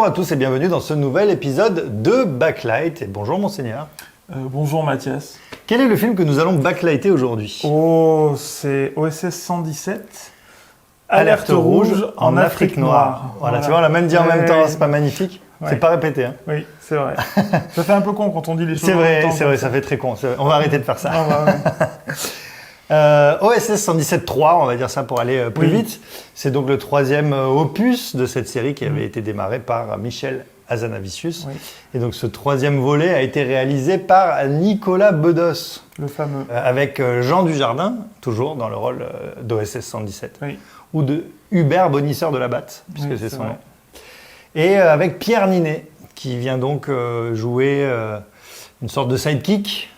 Bonjour à tous et bienvenue dans ce nouvel épisode de Backlight. Et bonjour Monseigneur. Bonjour Mathias. Quel est le film que nous allons backlighter aujourd'hui? Oh, c'est OSS 117. Alerte rouge en Afrique noire. Voilà, tu vois, on l'a même dit en même temps, c'est pas magnifique? Ouais. C'est pas répété. Hein. Oui, c'est vrai. Ça fait un peu con quand on dit les choses. C'est vrai, en même temps, c'est vrai, ça fait très con. On va arrêter de faire ça. Ah, bah, ouais. OSS 117-3, on va dire ça pour aller plus vite. C'est donc le troisième opus de cette série qui avait été démarré par Michel Hazanavicius. Oui. Et donc ce troisième volet a été réalisé par Nicolas Bedos. Le fameux. Avec Jean Dujardin, toujours dans le rôle d'OSS 117. Oui. Ou de Hubert Bonisseur de la Batte, puisque Oui, c'est son vrai. nom. Et avec Pierre Ninet, qui vient donc jouer une sorte de sidekick.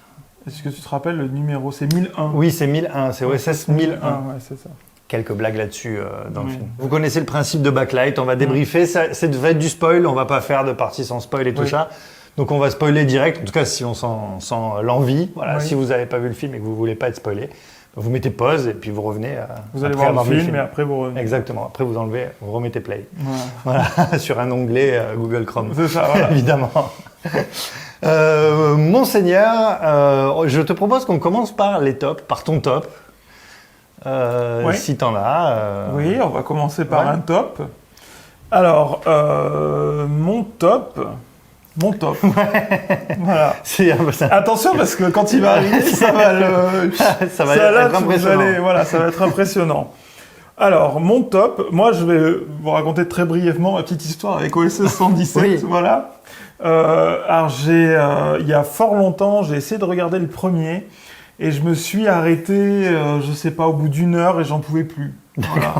Est-ce que tu te rappelles le numéro? C'est 1001. Oui, c'est 1001, c'est OSS 1001. Ouais, c'est ça. Quelques blagues là-dessus dans le Oui. film. Vous connaissez le principe de Backlight, on va débriefer, ça va être du spoil, on va pas faire de partie sans spoil et tout Oui. ça. Donc on va spoiler direct, en tout cas si on sent l'envie. Voilà, Oui. si vous n'avez pas vu le film et que vous voulez pas être spoilé, vous mettez pause et puis vous revenez. Vous allez après voir le avoir vu film et après vous revenez. Exactement, après vous enlevez, vous remettez play. Voilà. Voilà, sur un onglet Google Chrome. C'est ça, voilà. Évidemment. Monseigneur, je te propose qu'on commence par les tops, par ton top. Oui. Si t'en as. Oui, on va commencer par ouais. un top. Alors, mon top. Voilà. Attention parce que quand il va arriver, ça va ça va là, être vous impressionnant. voilà, ça va être impressionnant. Alors, mon top, moi je vais vous raconter très brièvement ma petite histoire avec OSS 117. Oui. Voilà. Alors, il y a fort longtemps, j'ai essayé de regarder le premier et je me suis arrêté, je sais pas, au bout d'1 heure et j'en pouvais plus. Voilà.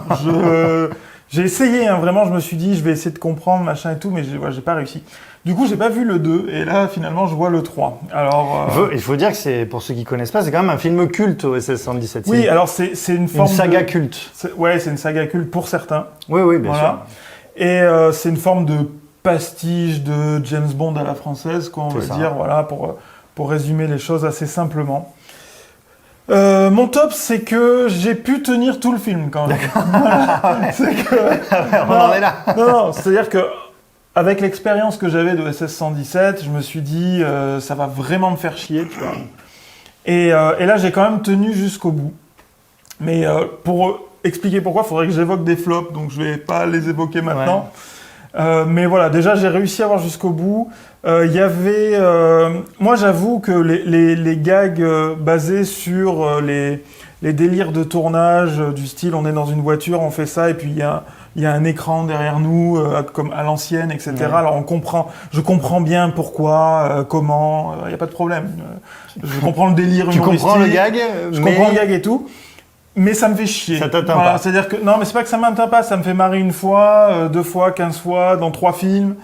J'ai essayé, hein, vraiment, je me suis dit, je vais essayer de comprendre, machin et tout, mais j'ai pas réussi. Du coup, j'ai pas vu le 2, et là, finalement, je vois le 3. Alors, Il faut dire que c'est, pour ceux qui connaissent pas, c'est quand même un film culte, OSS 117. oui, alors c'est une forme une saga culte. Ouais, c'est une saga culte pour certains. Oui, bien Voilà. Et c'est une forme de pastiche de James Bond à la française, quoi, on C'est va ça. dire, voilà, pour résumer les choses assez simplement. Mon top, c'est que j'ai pu tenir tout le film quand même. Voilà. C'est que... On en est là. Non, c'est-à-dire que avec l'expérience que j'avais de OSS 117, je me suis dit ça va vraiment me faire chier, tu vois. Et là, j'ai quand même tenu jusqu'au bout. Mais pour expliquer pourquoi, il faudrait que j'évoque des flops, donc je vais pas les évoquer maintenant. Mais voilà, déjà, j'ai réussi à voir jusqu'au bout. Il y avait... moi, j'avoue que les gags basés sur les délires de tournage, du style, on est dans une voiture, on fait ça, et puis il y a un écran derrière nous, comme à l'ancienne, etc. Ouais. Alors, je comprends bien pourquoi, comment, il n'y a pas de problème. Je comprends le délire Tu humoristique. comprends le gag, Je mais comprends le gag et tout. Mais ça me fait chier. Ça t'atteint pas. C'est-à-dire que, non, mais c'est pas que ça m'atteint pas, ça me fait marrer 1 fois, 2 fois, 15 fois, dans 3 films.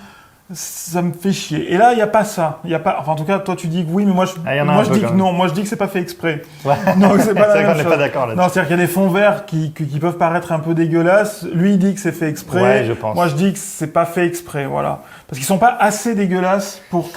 Ça me fait chier. Et là, il n'y a pas ça. Il y a pas, enfin, en tout cas, toi, tu dis que oui, mais moi, Ah, y en a moi un je peu dis quand que même. non. Moi, je dis que c'est pas fait exprès. Ouais. Non, c'est pas la vrai même qu'on n'est chose. pas d'accord là-dessus. Non, c'est-à-dire qu'il y a des fonds verts qui peuvent paraître un peu dégueulasses. Lui, il dit que c'est fait exprès. Ouais, je pense. Moi, je dis que c'est pas fait exprès, voilà. Parce qu'ils sont pas assez dégueulasses pour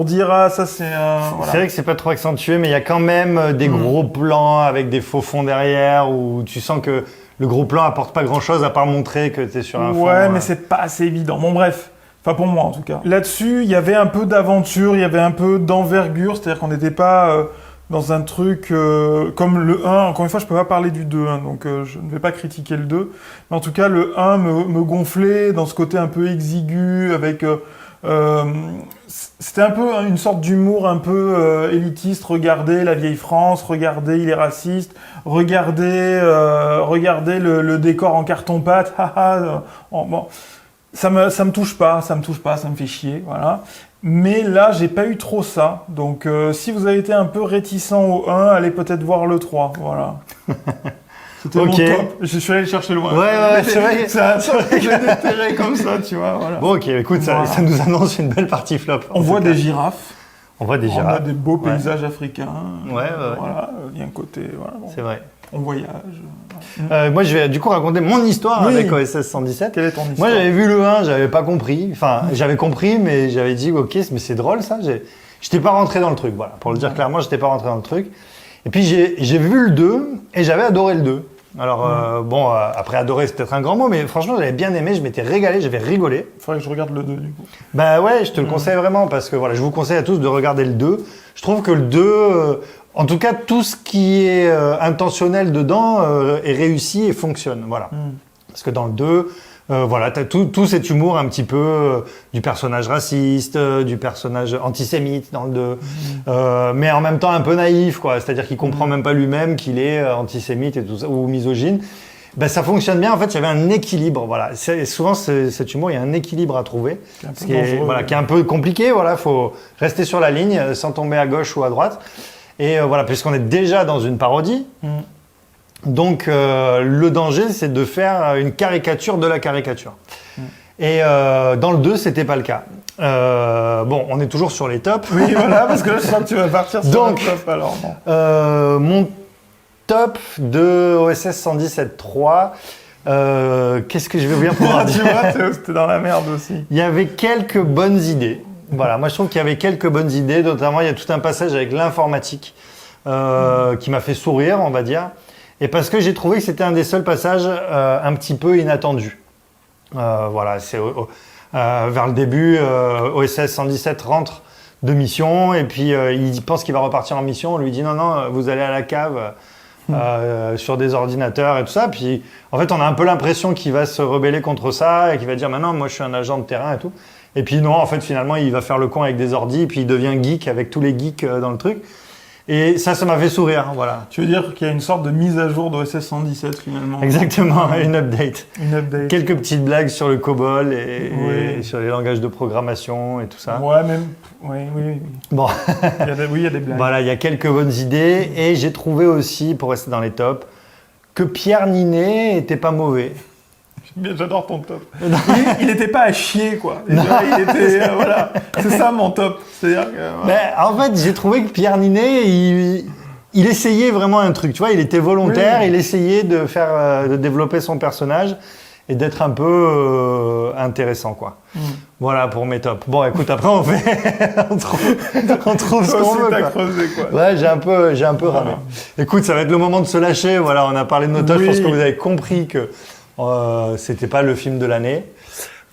dire, ah, ça, c'est voilà. C'est vrai que c'est pas trop accentué, mais il y a quand même des gros plans avec des faux fonds derrière où tu sens que le gros plan apporte pas grand-chose à part montrer que tu es sur un fond. Ouais, mais c'est pas assez évident. Bon, bref. Enfin, pour moi, en tout cas. Là-dessus, il y avait un peu d'aventure, il y avait un peu d'envergure, c'est-à-dire qu'on n'était pas dans un truc comme le 1. Encore une fois, je peux pas parler du 2, hein, donc je ne vais pas critiquer le 2. Mais en tout cas, le 1 me gonflait dans ce côté un peu exigu, avec... c'était un peu une sorte d'humour un peu élitiste. Regardez la vieille France, regardez, il est raciste, regardez le décor en carton-pâte, haha. Bon... Ça me touche pas, ça me fait chier, voilà. Mais là, j'ai pas eu trop ça. Donc, si vous avez été un peu réticent au 1, allez peut-être voir le 3, voilà. C'était Ok. mon top. Je suis allé le chercher loin. Ouais, c'est vrai. C'est un top que j'ai déterré comme ça, tu vois, voilà. Bon, ok, écoute, Voilà. ça nous annonce une belle partie flop. On voit des girafes. On voit des On a girafes. des beaux paysages africains. Ouais. Voilà, il y a un côté, voilà. Bon, C'est vrai. on voyage. Moi, je vais du coup raconter mon histoire Oui. avec OSS 117. Quelle est ton Moi, histoire? j'avais vu le 1, j'avais pas compris. Enfin, j'avais compris, mais j'avais dit, ok, mais c'est drôle ça. J'étais pas rentré dans le truc, voilà. Pour le dire clairement, j'étais pas rentré dans le truc. Et puis, j'ai vu le 2 et j'avais adoré le 2. Alors, bon, après adorer, c'est peut-être un grand mot, mais franchement, j'avais bien aimé, je m'étais régalé, j'avais rigolé. Faudrait que je regarde le 2 du coup. Bah ouais, je te le conseille vraiment, parce que voilà, je vous conseille à tous de regarder le 2. Je trouve que le 2, en tout cas, tout ce qui est intentionnel dedans est réussi et fonctionne. Voilà. Parce que dans le 2, voilà, t'as tout cet humour un petit peu du personnage raciste, du personnage antisémite dans le 2, mais en même temps un peu naïf, quoi. C'est-à-dire qu'il comprend même pas lui-même qu'il est antisémite et tout ça, ou misogyne. Ben, ça fonctionne bien. En fait, il y avait un équilibre. Voilà. Souvent, cet humour, il y a un équilibre à trouver, qui est un peu compliqué. Voilà, faut rester sur la ligne sans tomber à gauche ou à droite. Et voilà, puisqu'on est déjà dans une parodie. Donc, le danger, c'est de faire une caricature de la caricature. Et dans le 2, c'était pas le cas. Bon, on est toujours sur les tops. Oui, voilà, parce que là, je sens que tu vas partir sur le top, alors. Bon. Mon top de OSS 117.3, qu'est-ce que je vais bien pouvoir dire? Tu vois, t'es dans la merde aussi. Il y avait quelques bonnes idées. Voilà, moi je trouve qu'il y avait quelques bonnes idées, notamment il y a tout un passage avec l'informatique qui m'a fait sourire, on va dire. Et parce que j'ai trouvé que c'était un des seuls passages un petit peu inattendus. Voilà, c'est vers le début, OSS 117 rentre de mission et puis il pense qu'il va repartir en mission. On lui dit non, vous allez à la cave sur des ordinateurs et tout ça. Puis en fait, on a un peu l'impression qu'il va se rebeller contre ça et qu'il va dire maintenant, moi je suis un agent de terrain et tout. Et puis non, en fait, finalement, il va faire le con avec des ordis et puis il devient geek avec tous les geeks dans le truc. Et ça m'a fait sourire, voilà. Tu veux dire qu'il y a une sorte de mise à jour d'OSS 117 finalement? Exactement, une update. Une update. Quelques petites blagues sur le COBOL et sur les langages de programmation et tout ça. Ouais, même. Oui. Bon. Il y a des blagues. Voilà, il y a quelques bonnes idées. Et j'ai trouvé aussi, pour rester dans les tops, que Pierre Ninet était pas mauvais. J'adore ton top. Il n'était pas à chier, quoi. Il était, voilà. C'est ça mon top. C'est-à-dire que, voilà. Mais en fait, j'ai trouvé que Pierre Ninet, il essayait vraiment un truc. Tu vois, il était volontaire, il essayait de développer son personnage et d'être un peu intéressant, quoi. Voilà pour mes tops. Bon, écoute, après on fait, on trouve ce qu'on veut. Creusé, quoi. Ouais, j'ai un peu ramé. Écoute, ça va être le moment de se lâcher. Voilà, on a parlé de nos tops. Je pense que vous avez compris que c'était pas le film de l'année.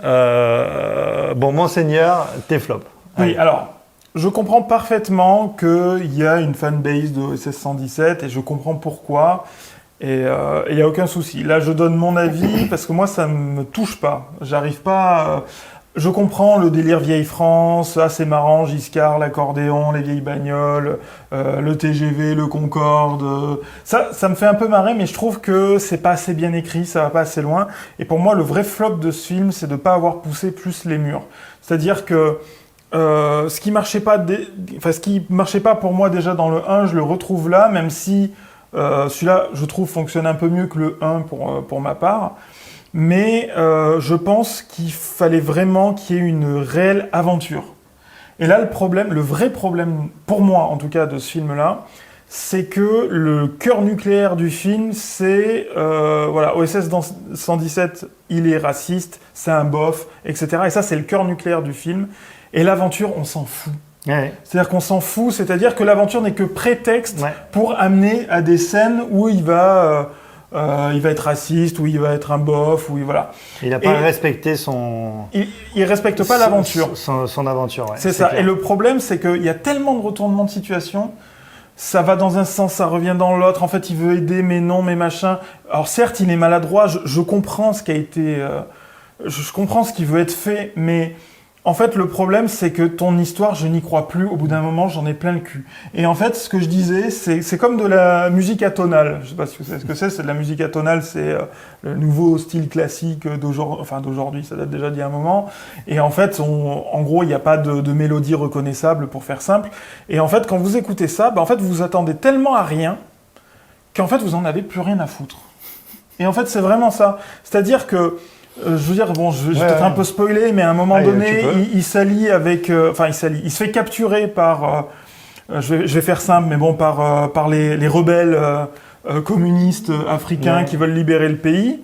Bon, Monseigneur, tes flops. Oui, alors, je comprends parfaitement qu'il y a une fanbase de OSS 117 et je comprends pourquoi. Et il n'y a aucun souci. Là, je donne mon avis parce que moi, ça ne me touche pas. J'arrive pas. Je comprends le délire vieille France, c'est marrant, Giscard, l'accordéon, les vieilles bagnoles, le TGV, le Concorde. Ça me fait un peu marrer, mais je trouve que c'est pas assez bien écrit, ça va pas assez loin. Et pour moi, le vrai flop de ce film, c'est de pas avoir poussé plus les murs. C'est-à-dire que ce qui marchait pas pour moi déjà dans le 1, je le retrouve là, même si celui-là, je trouve, fonctionne un peu mieux que le 1 pour ma part. Mais je pense qu'il fallait vraiment qu'il y ait une réelle aventure. Et là, le vrai problème, pour moi en tout cas, de ce film-là, c'est que le cœur nucléaire du film, c'est voilà, OSS 117, il est raciste, c'est un bof, etc. Et ça, c'est le cœur nucléaire du film. Et l'aventure, on s'en fout. Ouais. C'est-à-dire qu'on s'en fout, c'est-à-dire que l'aventure n'est que prétexte pour amener à des scènes où il va être raciste, où il va être un bof, où voilà. Il n'a pas respecté son... Il respecte pas l'aventure. Son aventure, ouais. C'est ça. Clair. Et le problème, c'est qu'il y a tellement de retournements de situation, ça va dans un sens, ça revient dans l'autre. En fait, il veut aider, mais non, mais machin. Alors certes, il est maladroit, je comprends ce qui a été... je comprends ce qui veut être fait, mais... En fait, le problème, c'est que ton histoire, je n'y crois plus. Au bout d'un moment, j'en ai plein le cul. Et en fait, ce que je disais, c'est comme de la musique atonale. Je sais pas si vous savez ce que c'est de la musique atonale. C'est le nouveau style classique d'aujourd'hui. Ça date déjà d'il y a un moment. Et en fait, en gros, il n'y a pas de mélodie reconnaissable pour faire simple. Et en fait, quand vous écoutez ça, en fait, vous vous attendez tellement à rien qu'en fait, vous en avez plus rien à foutre. Et en fait, c'est vraiment ça. C'est-à-dire que je veux dire, bon, je vais peut-être un peu spoiler, mais à un moment donné, il s'allie avec... il se fait capturer par... je vais faire simple, mais bon, par les rebelles communistes africains qui veulent libérer le pays.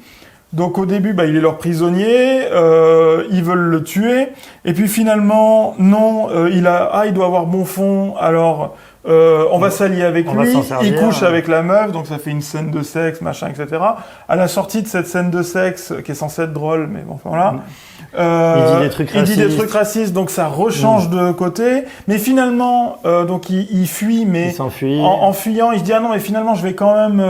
Donc au début, il est leur prisonnier, ils veulent le tuer, et puis finalement, non, il doit avoir bon fond, alors on va s'allier avec On va lui, s'en servir, il couche avec la meuf, donc ça fait une scène de sexe, machin, etc. À la sortie de cette scène de sexe, qui est censée être drôle, mais bon, voilà. Il dit des trucs il dit des racistes. trucs racistes, donc ça rechange de côté. Mais finalement, donc il fuit, mais Il s'enfuit. en fuyant, il se dit ah non, mais finalement je vais quand même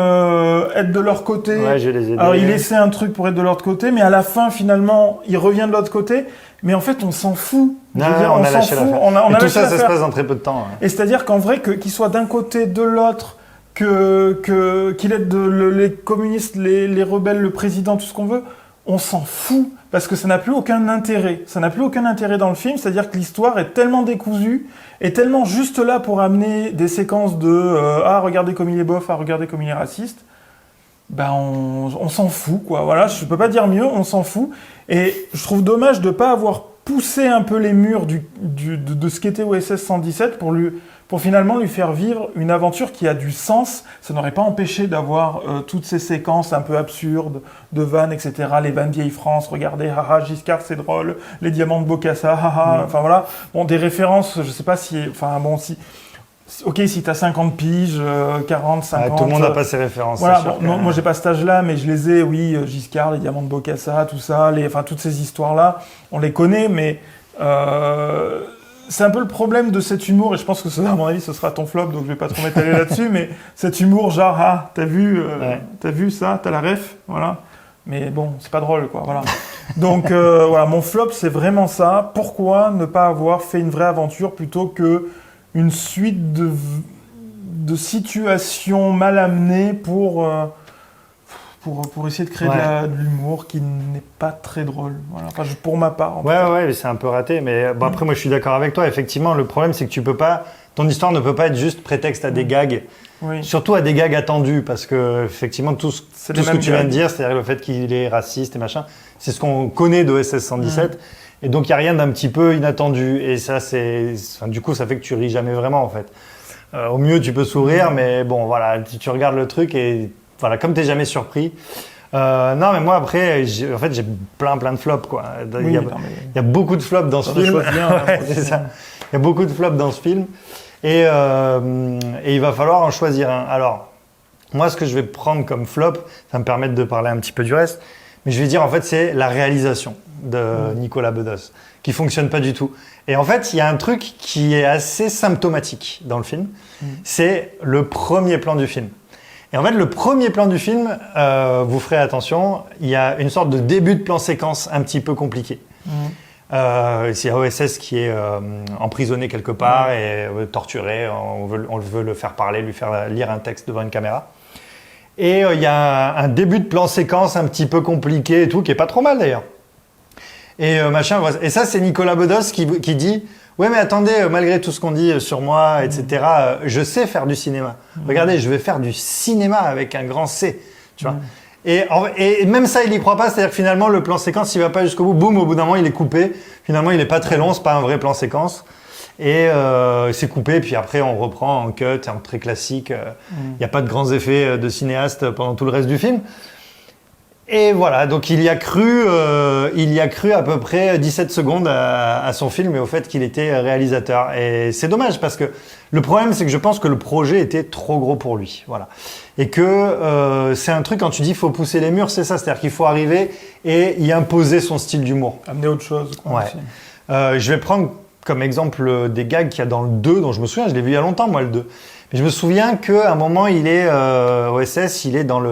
être de leur côté. Ouais, je vais les aider. Alors il essaie un truc pour être de l'autre côté, mais à la fin finalement il revient de l'autre côté. Mais en fait on s'en fout. Je veux dire, on a s'en lâché fout. l'affaire. On a Et tout lâché ça, ça se l'affaire. passe dans très peu de temps. Et c'est-à-dire qu'en vrai, qu'il soit d'un côté, de l'autre, qu'il aide les communistes, les rebelles, le président, tout ce qu'on veut, on s'en fout. Parce que ça n'a plus aucun intérêt. Ça n'a plus aucun intérêt dans le film, c'est-à-dire que l'histoire est tellement décousue, est tellement juste là pour amener des séquences de ah, regardez comme il est bof, ah, regardez comme il est raciste. Ben, on s'en fout, quoi. Voilà, je peux pas dire mieux, on s'en fout. Et je trouve dommage de pas avoir poussé un peu les murs de ce qu'était OSS 117 pour finalement lui faire vivre une aventure qui a du sens. Ça n'aurait pas empêché d'avoir toutes ces séquences un peu absurdes de vannes, etc. Les vannes vieille France, regardez, haha, Giscard, c'est drôle, les diamants de Bokassa, haha, enfin voilà. Bon, des références, je sais pas si... Enfin bon, si... Ok, si t'as 50 piges, 40, 50... Tout le monde n'a pas ses références. Voilà, c'est sûr bon, non, que- moi j'ai pas cet âge-là, mais je les ai, oui, Giscard, les diamants de Bokassa, tout ça, enfin toutes ces histoires-là, on les connaît, mais c'est un peu le problème de cet humour, et je pense que ça, à mon avis, ce sera ton flop, donc je vais pas trop m'étaler là-dessus, mais cet humour genre, ah, t'as vu ça, t'as la ref, voilà. Mais bon, c'est pas drôle, quoi, voilà. Donc voilà, mon flop, c'est vraiment ça. Pourquoi ne pas avoir fait une vraie aventure plutôt que une suite de situations mal amenées pour essayer de créer de l'humour qui n'est pas très drôle. Voilà. Enfin, pour ma part. En tout cas. Ouais, c'est un peu raté. Mais bon, après, moi, je suis d'accord avec toi. Effectivement, le problème, c'est que tu peux pas. Ton histoire ne peut pas être juste prétexte à des gags. Oui. Surtout à des gags attendus, parce que effectivement tout ce les que mêmes tu viens de gags. dire, c'est-à-dire le fait qu'il est raciste et machin, c'est ce qu'on connaît de SS 117. Et donc il y a rien d'un petit peu inattendu. Et ça, du coup, ça fait que tu ris jamais vraiment en fait. Au mieux, tu peux sourire, mais bon, voilà, tu regardes le truc et voilà, comme t'es jamais surpris. Non, mais moi après, j'ai plein de flops quoi. Il y a beaucoup de flops dans ce film. Ouais, c'est ça. Il y a beaucoup de flops dans ce film. Et il va falloir en choisir un. Alors, moi, ce que je vais prendre comme flop, ça va me permettre de parler un petit peu du reste, mais je vais dire, en fait, c'est la réalisation de Nicolas Bedos, qui fonctionne pas du tout. Et en fait, il y a un truc qui est assez symptomatique dans le film, c'est le premier plan du film. Et en fait, le premier plan du film, vous ferez attention, il y a une sorte de début de plan séquence un petit peu compliqué. C'est OSS qui est emprisonné quelque part et torturé. On veut le faire parler, lui faire lire un texte devant une caméra. Et il y a un début de plan séquence un petit peu compliqué et tout, qui est pas trop mal d'ailleurs. Et machin. Et ça, c'est Nicolas Bedos qui dit ouais, mais attendez, malgré tout ce qu'on dit sur moi, etc., je sais faire du cinéma. Regardez, je vais faire du cinéma avec un grand C. Tu vois. Et même ça, il y croit pas. C'est-à-dire que finalement, le plan séquence, il va pas jusqu'au bout. Boum, au bout d'un moment, il est coupé. Finalement, il est pas très long. C'est pas un vrai plan séquence. Et c'est coupé. Puis après, on reprend en cut, en très classique. Il n'y a pas de grands effets de cinéaste pendant tout le reste du film. Et voilà, donc il y a cru à peu près 17 secondes à son film et au fait qu'il était réalisateur. Et c'est dommage parce que le problème, c'est que je pense que le projet était trop gros pour lui. Voilà. Et que c'est un truc, quand tu dis qu'il faut pousser les murs, c'est ça. C'est-à-dire qu'il faut arriver et y imposer son style d'humour. Amener autre chose. Quoi, ouais. Je vais prendre comme exemple des gags qu'il y a dans le 2, dont je me souviens, je l'ai vu il y a longtemps, moi, le 2. Mais je me souviens qu'à un moment, il est OSS, il est dans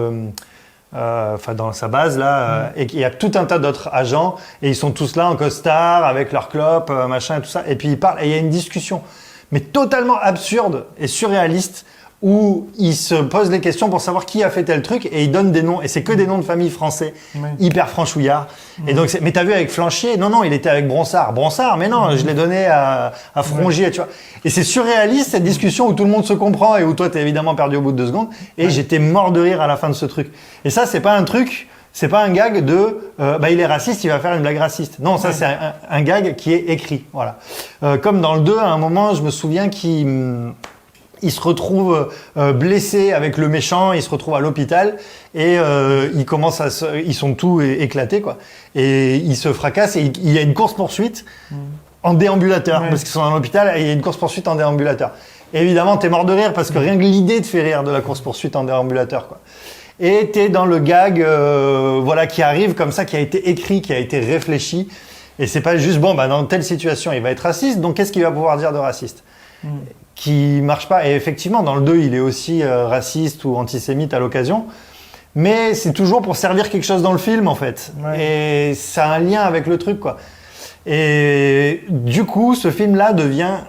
dans sa base là, et qu'il y a tout un tas d'autres agents et ils sont tous là en costard avec leurs clopes, machin et tout ça. Et puis ils parlent et il y a une discussion, mais totalement absurde et surréaliste où ils se posent les questions pour savoir qui a fait tel truc et ils donnent des noms et c'est que des noms de famille français, hyper franchouillards. Et donc, mais t'as vu avec Flanchier? Non, il était avec Bronsard. Mais non, je l'ai donné à Frongier, tu vois. Et c'est surréaliste cette discussion où tout le monde se comprend et où toi t'es évidemment perdu au bout de 2 secondes. Et j'étais mort de rire à la fin de ce truc. Et ça, c'est pas un truc, c'est pas un gag de il est raciste, il va faire une blague raciste. Non, ça c'est un gag qui est écrit. Voilà. Comme dans le 2, à un moment, je me souviens il se retrouve blessé avec le méchant, il se retrouve à l'hôpital et ils sont tous éclatés quoi. Et ils se fracassent et il y a une course poursuite en déambulateur parce qu'ils sont dans l'hôpital et il y a une course poursuite en déambulateur. Et évidemment, t'es mort de rire parce que rien que l'idée te fait rire de la course-poursuite en déambulateur, quoi. Et t'es dans le gag, voilà, qui arrive comme ça, qui a été écrit, qui a été réfléchi. Et c'est pas juste, bon, bah, dans telle situation, il va être raciste, donc qu'est-ce qu'il va pouvoir dire de raciste? Qui marche pas. Et effectivement, dans le 2, il est aussi raciste ou antisémite à l'occasion. Mais c'est toujours pour servir quelque chose dans le film, en fait. Ouais. Et ça a un lien avec le truc, quoi. Et du coup, ce film-là devient,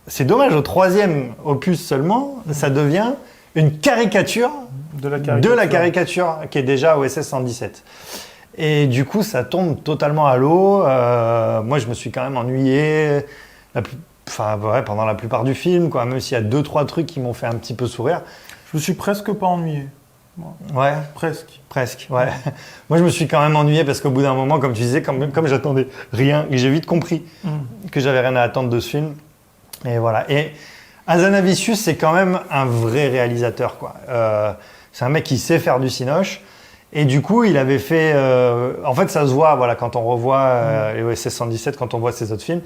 c'est dommage, au 3e opus seulement, ça devient une caricature de la caricature qui est déjà OSS 117. Et du coup, ça tombe totalement à l'eau. Moi, je me suis quand même ennuyé pendant la plupart du film, quoi. Même s'il y a 2-3 trucs qui m'ont fait un petit peu sourire. Je me suis presque pas ennuyé. Ouais. Presque, ouais. Moi, je me suis quand même ennuyé parce qu'au bout d'un moment, comme tu disais, comme j'attendais rien, et j'ai vite compris que j'avais rien à attendre de ce film. Et voilà. Et Hazanavicius, c'est quand même un vrai réalisateur, quoi. C'est un mec qui sait faire du cinoche. Et du coup, il avait fait... en fait, ça se voit, voilà, quand on revoit les OSS 117, quand on voit ses autres films.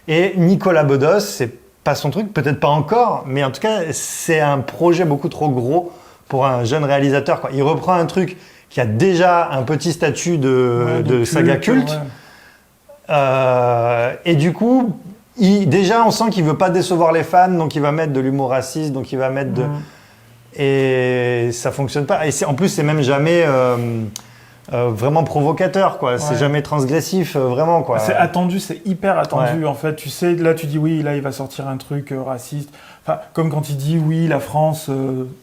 Et Nicolas Bedos, c'est pas son truc, peut-être pas encore, mais en tout cas, c'est un projet beaucoup trop gros pour un jeune réalisateur, quoi. Il reprend un truc qui a déjà un petit statut de saga culte. Ouais. Et du coup, déjà, on sent qu'il veut pas décevoir les fans, donc il va mettre de l'humour raciste, donc il va mettre de... Et ça fonctionne pas. Et en plus, c'est même jamais vraiment provocateur, quoi. Ouais. C'est jamais transgressif, vraiment, quoi. C'est attendu, c'est hyper attendu, en fait. Tu sais, là, tu dis oui, là, il va sortir un truc raciste. Enfin, comme quand il dit oui, la France,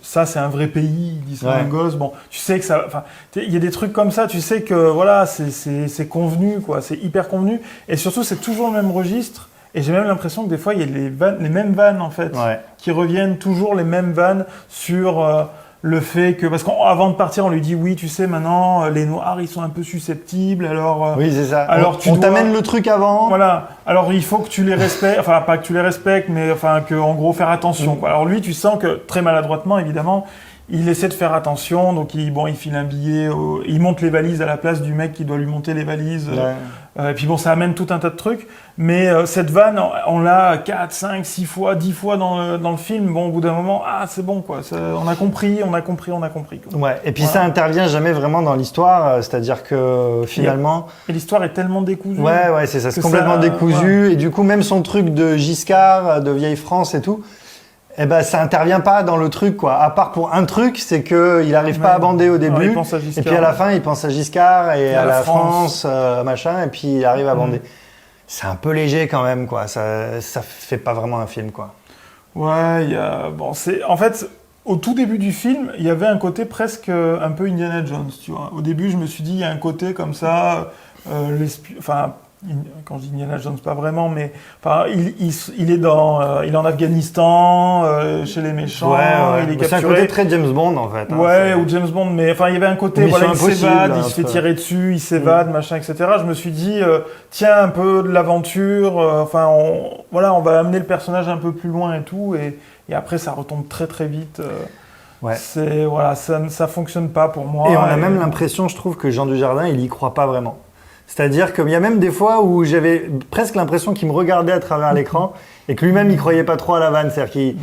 ça, c'est un vrai pays, il dit ça à un gosse. Bon, tu sais que ça... Enfin, il y a des trucs comme ça, tu sais que, voilà, c'est convenu, quoi. C'est hyper convenu. Et surtout, c'est toujours le même registre. Et j'ai même l'impression que des fois, il y a les mêmes vannes, en fait, qui reviennent, toujours les mêmes vannes sur le fait que... Parce qu'avant de partir, on lui dit, oui, tu sais, maintenant, les Noirs, ils sont un peu susceptibles, alors... oui, c'est ça. Alors, on t'amène le truc avant. Voilà. Alors, il faut que tu les respectes, enfin, pas que tu les respectes, mais enfin, que, en gros, faire attention, quoi. Alors lui, tu sens que, très maladroitement, évidemment, il essaie de faire attention, donc il file un billet, il monte les valises à la place du mec qui doit lui monter les valises. Et puis bon, ça amène tout un tas de trucs. Mais cette vanne, on l'a 4, 5, 6 fois, 10 fois dans le film. Bon, au bout d'un moment, c'est bon, quoi. On a compris. Quoi. Ouais, et puis ça intervient jamais vraiment dans l'histoire, c'est-à-dire que finalement... Et l'histoire est tellement décousue. Ouais, c'est ça, c'est complètement décousu. Ouais. Et du coup, même son truc de Giscard, de vieille France et tout... Eh ben, ça intervient pas dans le truc, quoi. À part pour un truc, c'est qu'il arrive pas à bander au début. Il pense à Giscard, et puis à la fin, il pense à Giscard et à la France, machin, et puis il arrive à bander. C'est un peu léger quand même, quoi. Ça fait pas vraiment un film, quoi. Ouais, en fait, au tout début du film, il y avait un côté presque un peu Indiana Jones, tu vois. Au début, je me suis dit, il y a un côté comme ça, quand je dis Indiana Jones, pas vraiment, mais enfin, il est en Afghanistan, chez les méchants, il est capturé. C'est un côté très James Bond, en fait. Ouais, ou James Bond, mais enfin, il y avait un côté, voilà, il s'évade, il se fait tirer dessus, il s'évade, machin, etc. Je me suis dit, tiens, un peu de l'aventure, on va amener le personnage un peu plus loin et tout, et après, ça retombe très très vite. Ça fonctionne pas pour moi. Et on a même l'impression, je trouve, que Jean Dujardin, il y croit pas vraiment. C'est-à-dire qu'il y a même des fois où j'avais presque l'impression qu'il me regardait à travers l'écran et que lui-même, il croyait pas trop à la vanne. C'est-à-dire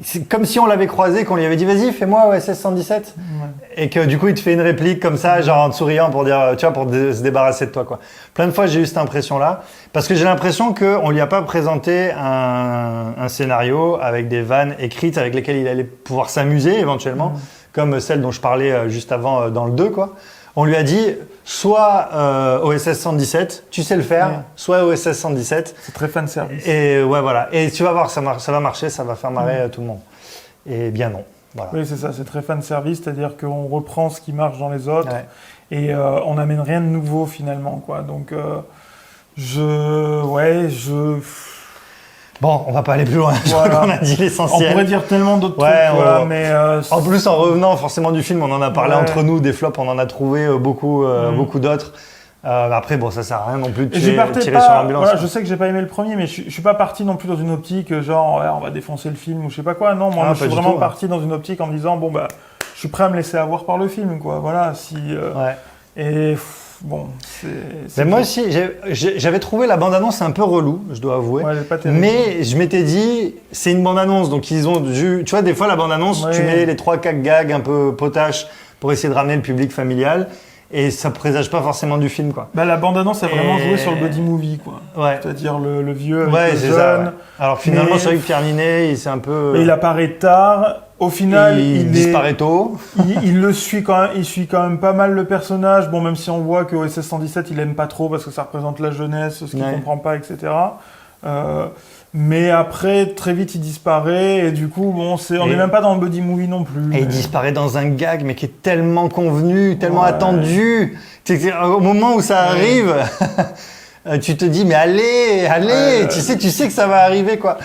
c'est comme si on l'avait croisé, qu'on lui avait dit « Vas-y, fais-moi OSS 117 ». Et que du coup, il te fait une réplique comme ça, genre en te souriant pour dire, tu vois, pour se débarrasser de toi, quoi. Plein de fois, j'ai eu cette impression-là. Parce que j'ai l'impression qu'on lui a pas présenté un scénario avec des vannes écrites avec lesquelles il allait pouvoir s'amuser éventuellement, comme celle dont je parlais juste avant dans le 2, quoi. On lui a dit, soit OSS 117, tu sais le faire, soit OSS 117. C'est très fan service. Et ouais, voilà. Et tu vas voir, ça va marcher, ça va faire marrer tout le monde. Et bien non. Voilà. Oui, c'est ça, c'est très fan service, c'est-à-dire qu'on reprend ce qui marche dans les autres et on n'amène rien de nouveau finalement, quoi. Donc, Bon, on va pas aller plus loin, je crois qu'on a dit l'essentiel. On pourrait dire tellement d'autres trucs, mais... En plus, en revenant forcément du film, on en a parlé entre nous, des flops, on en a trouvé beaucoup d'autres. Après, bon, ça sert à rien non plus de tirer sur l'ambulance. Voilà, je sais que j'ai pas aimé le premier, mais je suis pas parti non plus dans une optique genre on va défoncer le film ou je sais pas quoi. Non, moi je suis vraiment parti dans une optique en me disant je suis prêt à me laisser avoir par le film, quoi. Voilà, et bon, Mais moi aussi, j'avais trouvé la bande-annonce un peu relou, je dois avouer. Ouais, elle est pas terrible. Mais je m'étais dit, c'est une bande-annonce, donc ils ont dû... Tu vois, des fois, la bande-annonce, Ouais. tu mets les 3-4 gags un peu potaches pour essayer de ramener le public familial, et ça présage pas forcément du film, quoi. Bah, la bande-annonce a vraiment Et- joué sur le buddy movie, quoi. Ouais. C'est-à-dire le vieux avec Ouais, le c'est jeune. ça. Ouais. Alors finalement, Mais- c'est vrai que Pierre Ninet, il s'est un peu... Mais il apparaît tard. Au final, il disparaît tôt. il le suit quand même. Il suit quand même pas mal le personnage. Bon, même si on voit que OSS 117, il aime pas trop parce que ça représente la jeunesse, ce qu'il Ouais. comprend pas, etc. Mais après, très vite, il disparaît et du coup, bon, on Et- n'est même pas dans le buddy movie non plus. Et il disparaît dans un gag, mais qui est tellement convenu, tellement Ouais. attendu. Au moment où ça arrive, tu te dis, mais allez, Ouais. tu sais que ça va arriver, quoi.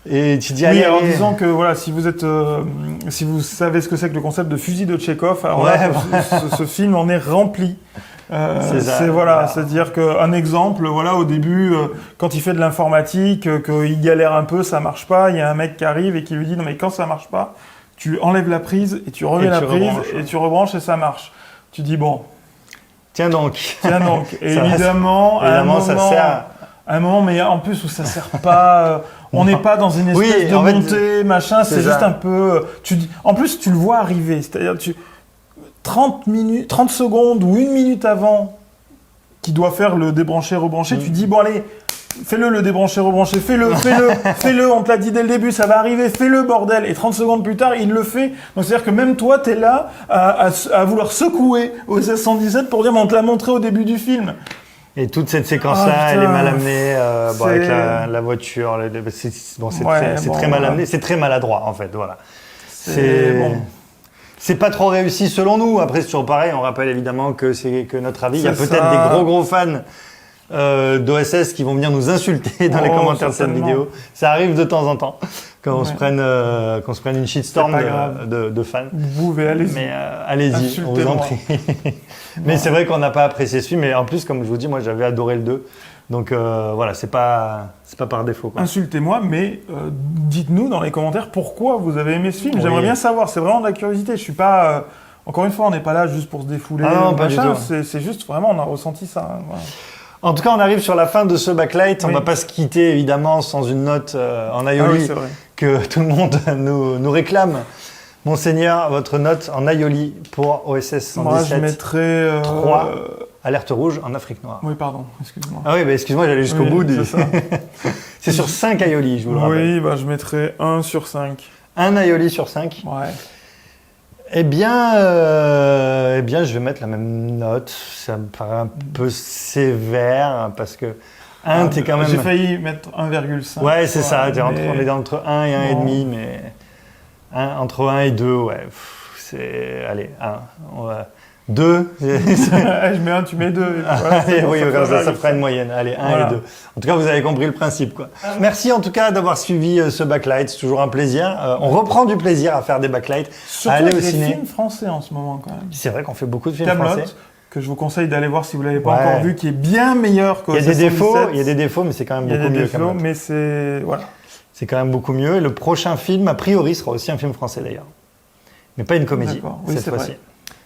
Et tu te dis, Oui, allez, alors allez. disons que voilà, si vous savez ce que c'est que le concept de fusil de Tchekhov, alors Ouais, là, ce film en est rempli. C'est ça. C'est voilà, c'est-à-dire qu'un exemple, voilà, au début, quand il fait de l'informatique, qu'il galère un peu, ça marche pas, il y a un mec qui arrive et qui lui dit non mais quand ça marche pas, tu enlèves la prise et tu remets Et la tu prise rebranches, et tu rebranches et ça marche. Tu dis bon, Tiens donc. tiens donc. Et Ça va, évidemment, à un évidemment, ça moment, sert. à un moment, mais en plus où ça sert pas, on n'est pas dans une espèce Oui, de en fait, montée, machin, c'est c'est juste ça. un peu. En plus, tu le vois arriver, c'est-à-dire 30 secondes ou 1 minute avant qu'il doit faire le débrancher, rebrancher, tu dis bon allez, fais-le le débrancher, rebrancher, fais-le, on te l'a dit dès le début, ça va arriver, fais-le bordel. Et 30 secondes plus tard, il le fait. Donc c'est-à-dire que même toi, t'es là à vouloir secouer au 1617 pour dire mais on te l'a montré au début du film. Et toute cette séquence-là, Ah, elle est putain. mal amenée, bon, C'est- avec la voiture. C'est Ouais, c'est bon, très mal voilà. amené, c'est très maladroit, en fait, voilà. C'est bon. C'est pas trop réussi selon nous. Après, c'est toujours pareil. On rappelle évidemment que c'est que notre avis. Il y a C'est peut-être ça. des gros fans d'OSS qui vont venir nous insulter dans les Oh, commentaires de cette certainement. vidéo. Ça arrive de temps en temps quand on se Ouais. prenne une shitstorm C'est pas grave. de fans. Vous pouvez, allez-y. Mais allez-y, on vous en Insultez-moi. prie. Mais c'est vrai qu'on n'a pas apprécié ce film. Et en plus, comme je vous dis, moi j'avais adoré le 2. Donc voilà, c'est pas par défaut, quoi. Insultez-moi, mais dites-nous dans les commentaires pourquoi vous avez aimé ce film. Oui. J'aimerais bien savoir, c'est vraiment de la curiosité. Je suis pas. Encore une fois, on n'est pas là juste pour se défouler. Ah non, ou pas du machin. tout. C'est juste vraiment, on a ressenti ça. Hein, voilà. En tout cas, on arrive sur la fin de ce backlight. On Oui. va pas se quitter évidemment sans une note en Ah aioli oui, c'est vrai. que tout le monde nous réclame. Monseigneur, votre note en aioli pour OSS 117. Moi, je mettrais. 3. Alerte rouge en Afrique noire. Oui, pardon, excuse-moi. Ah oui, bah excuse-moi, j'allais jusqu'au Oui, bout. c'est ça. C'est sur 5 aioli, je vous le rappelle. Oui, bah, je mettrais 1 sur 5. Un aioli sur 5. Ouais. Eh bien, je vais mettre la même note. Ça me paraît un peu sévère parce que 1, t'es quand même... J'ai failli mettre 1,5. Ouais, c'est ça. On est mais- entre 1 et 1,5, mais entre 1 et 2, ouais. C'est... Allez, 1. 2. Je mets 1, tu mets 2. Oui, comme ça fera une moyenne. Allez, 1 Voilà. et 2. En tout cas, vous avez compris le principe, quoi. Merci en tout cas d'avoir suivi ce backlight. C'est toujours un plaisir. On reprend du plaisir à faire des backlights, à Surtout aller avec au les ciné. films français en ce moment, quand même. C'est vrai qu'on fait beaucoup de films Kaamelott, français. que je vous conseille d'aller voir si vous l'avez pas Ouais. encore vu, qui est bien meilleur que Il y a des 717. défauts, il y a des défauts, mais c'est quand même Il y a beaucoup des mieux. défauts, Kaamelott. mais c'est... Voilà. C'est quand même beaucoup mieux. Et le prochain film, a priori, sera aussi un film français d'ailleurs. Mais pas une comédie, D'accord. Oui, cette c'est fois-ci. vrai.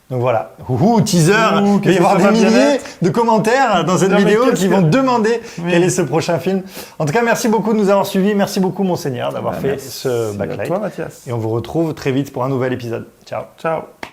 Donc voilà. Ouh, teaser. Il va y qu'est-ce que avoir ça des va bien milliers être de commentaires dans cette Non, mais vidéo qu'est-ce qui que- vont demander Oui. quel est ce prochain film. En tout cas, merci beaucoup de nous avoir suivis. Merci beaucoup, Monseigneur, d'avoir fait Merci ce à backlight. toi, Mathias. Et on vous retrouve très vite pour un nouvel épisode. Ciao. Ciao.